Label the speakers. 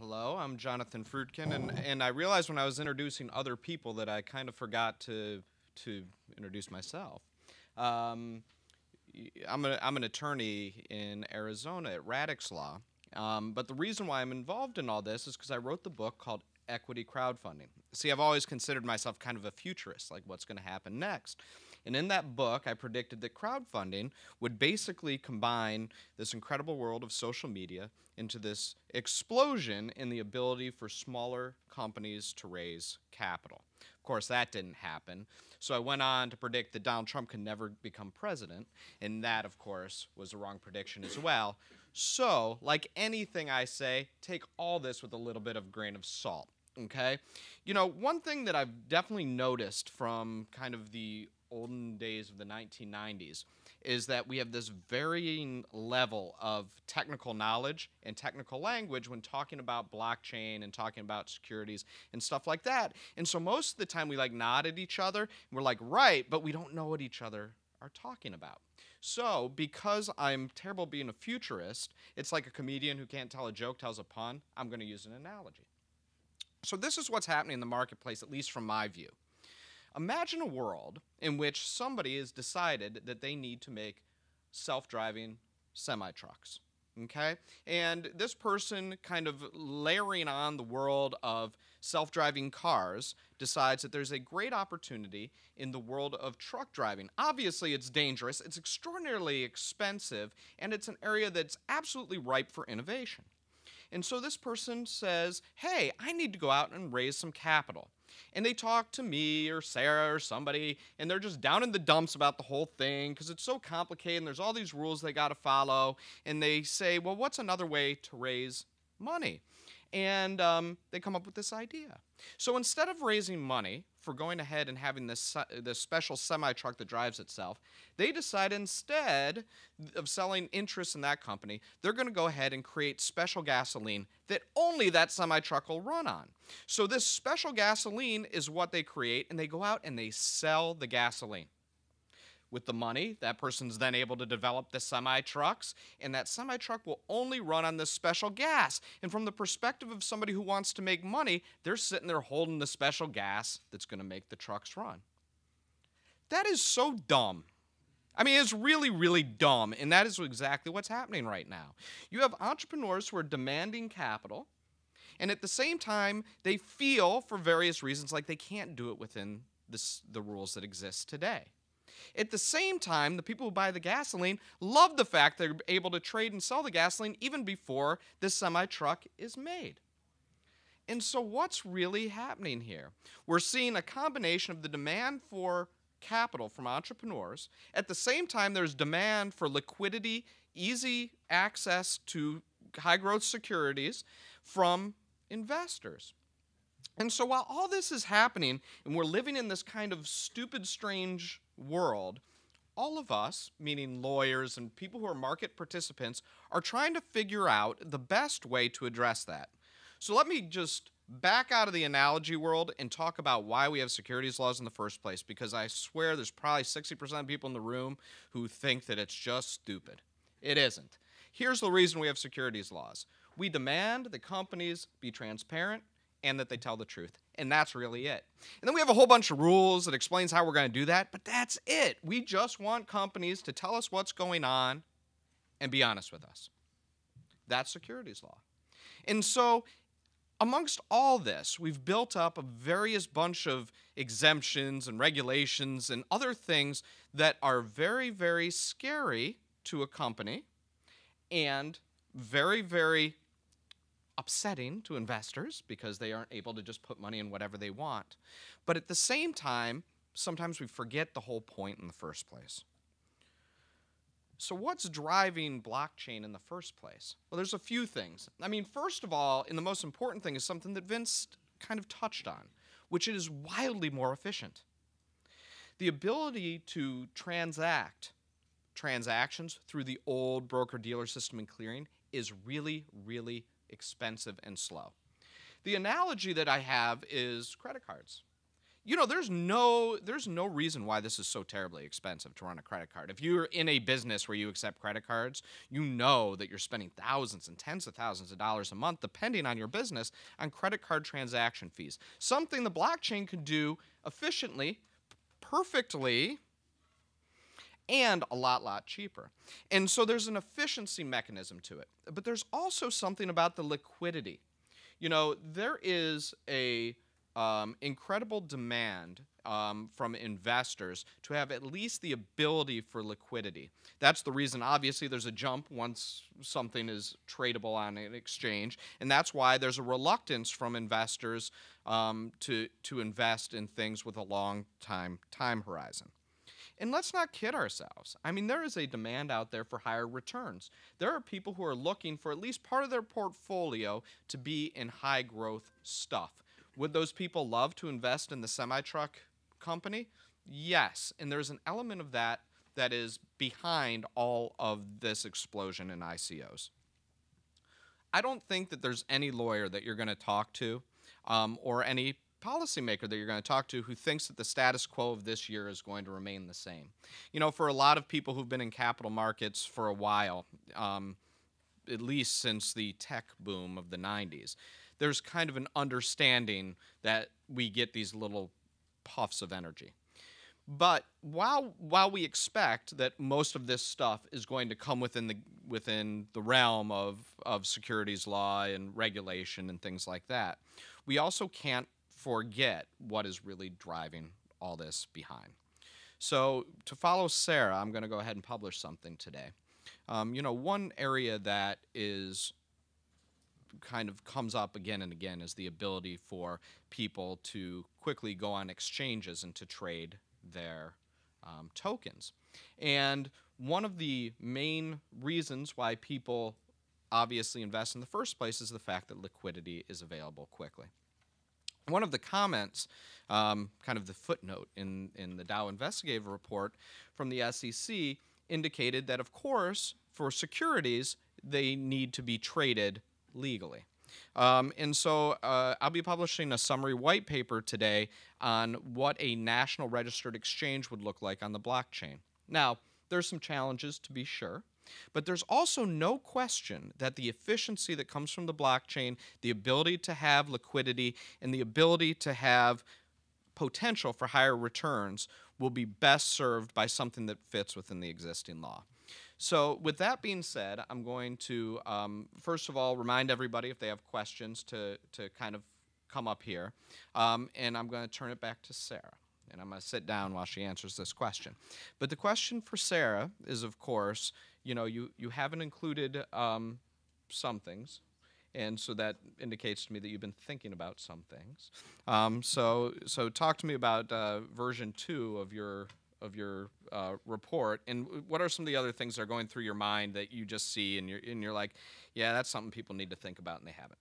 Speaker 1: Hello, I'm Jonathan Fruitkin, and I realized when I was introducing other people that I kind of forgot to introduce myself. Um, I'm an attorney in Arizona at Radix Law, but the reason why I'm involved in all this is because I wrote the book called Equity Crowdfunding. See, I've always considered myself kind of a futurist, like what's going to happen next. And in that book, I predicted that crowdfunding would basically combine this incredible world of social media into this explosion in the ability for smaller companies to raise capital. Of course, that didn't happen. So I went on to predict that Donald Trump could never become president, and that, of course, was a wrong prediction as well. So, like anything I say, take all this with a little bit of grain of salt, okay? You know, one thing that I've definitely noticed from kind of the olden days of the 1990s is that we have this varying level of technical knowledge and technical language when talking about blockchain and talking about securities and stuff like that. And so most of the time we like nod at each other and we're like, right, but we don't know what each other are talking about. So because I'm terrible being a futurist, it's like a comedian who can't tell a joke tells a pun. I'm going to use an analogy. So this is what's happening in the marketplace, at least from my view. Imagine a world in which somebody has decided that they need to make self-driving semi-trucks, okay? And this person, kind of layering on the world of self-driving cars, decides that there's a great opportunity in the world of truck driving. Obviously, it's dangerous, it's extraordinarily expensive, and it's an area that's absolutely ripe for innovation. And so this person says, hey, I need to go out and raise some capital. And they talk to me or Sarah or somebody, and they're just down in the dumps about the whole thing because it's so complicated and there's all these rules they got to follow. And they say, well, what's another way to raise money? And they come up with this idea. So instead of raising money for going ahead and having this special semi-truck that drives itself, they decide instead of selling interest in that company, they're going to go ahead and create special gasoline that only that semi-truck will run on. So this special gasoline is what they create, and they go out and they sell the gasoline. With the money, that person's then able to develop the semi-trucks, and that semi-truck will only run on this special gas. And from the perspective of somebody who wants to make money, they're sitting there holding the special gas that's going to make the trucks run. That is so dumb. I mean, it's really, really dumb, and that is exactly what's happening right now. You have entrepreneurs who are demanding capital, and at the same time, they feel, for various reasons, like they can't do it within the rules that exist today. At the same time, the people who buy the gasoline love the fact they're able to trade and sell the gasoline even before this semi-truck is made. And so what's really happening here? We're seeing a combination of the demand for capital from entrepreneurs. At the same time, there's demand for liquidity, easy access to high-growth securities from investors. And so while all this is happening, and we're living in this kind of stupid, strange world, all of us, meaning lawyers and people who are market participants, are trying to figure out the best way to address that. So let me just back out of the analogy world and talk about why we have securities laws in the first place, because I swear there's probably 60% of people in the room who think that it's just stupid. It isn't. Here's the reason we have securities laws. We demand that companies be transparent and that they tell the truth. And that's really it. And then we have a whole bunch of rules that explains how we're going to do that, but that's it. We just want companies to tell us what's going on and be honest with us. That's securities law. And so amongst all this, we've built up a various bunch of exemptions and regulations and other things that are very, very scary to a company and very, very upsetting to investors because they aren't able to just put money in whatever they want. But at the same time, sometimes we forget the whole point in the first place. So what's driving blockchain in the first place? Well, there's a few things. I mean, first of all, and the most important thing is something that Vince kind of touched on, which is wildly more efficient. The ability to transact transactions through the old broker-dealer system and clearing is really, really expensive and slow. The analogy that I have is credit cards. there's no reason why this is so terribly expensive to run a credit card. If you're in a business where you accept credit cards, you know that you're spending thousands and tens of thousands of dollars a month, depending on your business, on credit card transaction fees. Something the blockchain can do efficiently, perfectly, and a lot cheaper. And so there's an efficiency mechanism to it. But there's also something about the liquidity. There is a incredible demand from investors to have at least the ability for liquidity. That's the reason, obviously, there's a jump once something is tradable on an exchange, and that's why there's a reluctance from investors to invest in things with a long time horizon. And let's not kid ourselves. I mean, there is a demand out there for higher returns. There are people who are looking for at least part of their portfolio to be in high growth stuff. Would those people love to invest in the semi-truck company? Yes. And there's an element of that that is behind all of this explosion in ICOs. I don't think that there's any lawyer that you're going to talk to or any policymaker that you're going to talk to who thinks that the status quo of this year is going to remain the same. For a lot of people who've been in capital markets for a while, at least since the tech boom of the 90s, there's kind of an understanding that we get these little puffs of energy. But while we expect that most of this stuff is going to come within the realm of securities law and regulation and things like that, we also can't forget what is really driving all this behind. So to follow Sarah, I'm going to go ahead and publish something today. One area that is kind of comes up again and again is the ability for people to quickly go on exchanges and to trade their tokens. And one of the main reasons why people obviously invest in the first place is the fact that liquidity is available quickly. One of the comments, kind of the footnote in the Dow Investigative Report from the SEC indicated that, of course, for securities, they need to be traded legally. And so I'll be publishing a summary white paper today on what a national registered exchange would look like on the blockchain. Now, there's some challenges to be sure, but there's also no question that the efficiency that comes from the blockchain, the ability to have liquidity, and the ability to have potential for higher returns will be best served by something that fits within the existing law. So with that being said, I'm going to, first of all, remind everybody if they have questions to kind of come up here, and I'm going to turn it back to Sarah. And I'm going to sit down while she answers this question. But the question for Sarah is, of course, you haven't included some things, and so that indicates to me that you've been thinking about some things. So talk to me about version 2 of your report, and what are some of the other things that are going through your mind that you just see and you're like, yeah, that's something people need to think about and they haven't.